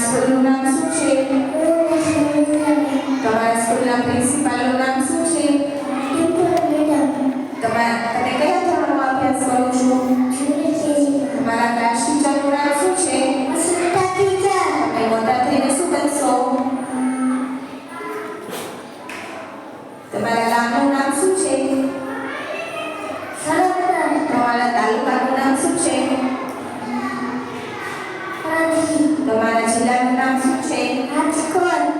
સ્કૂલનું નામ શું છે? તમારા સ્કૂલના પ્રિન્સિપાલનું નામ શું છે? તમે કયા ધોરણમાં અભ્યાસ કરો છો? તમારા ક્લાસ ટીચરનું નામ શું છે? તમે મોટા થઈને શું બનશો? તમારા ગામનું નામ શું છે? તમારા તાલુકાનું નામ શું છે? તમારા જિલ્લાનું નામ શું છે?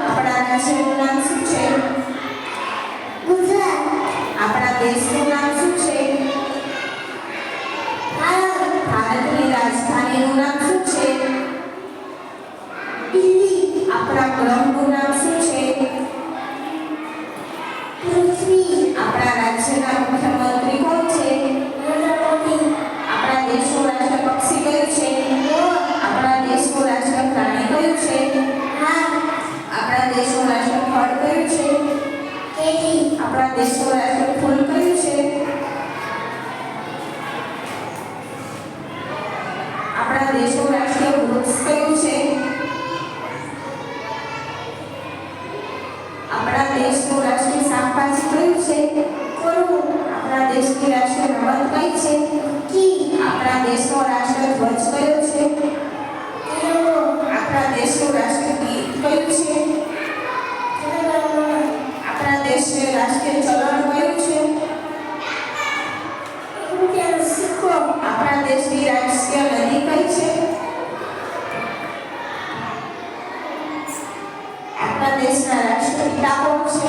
આપણા રાજ્યનું નામ શું છે? આપણા દેશનું નામ શું છે? ભારતની રાજધાનીનું નામ શું છે? આપણા ગ્રહનું નામ શું છે? આપણા રાજ્યના મુખ્યમંત્રી કોણ છે? આપણા દેશનું રાષ્ટ્ર પક્ષી કયું છે? આપણા દેશનું રાષ્ટ્ર પ્રાણી કયું છે? આપણા દેશનું રાષ્ટ્ર ફળ કયું છે? આપણા દેશનું રાષ્ટ્ર ફૂલ કયું છે? આપણા દેશનું રાષ્ટ્રીય વૃક્ષ કયું છે? આપણા દેશનું રાષ્ટ્રીય શાકભાજી કયું છે? આપણા દેશની રાષ્ટ્રીય રમત કઈ છે? આપણા દેશનો રાષ્ટ્રધ્વજ કયો છે? આપણા દેશનું રાષ્ટ્રીય ગીત કયું છે? આપણા દેશનું રાષ્ટ્રીય ચલણ કયું છે? આપણા દેશની રાષ્ટ્રીય નદી કઈ છે? આપણા દેશના રાષ્ટ્રપિતા કોણ છે?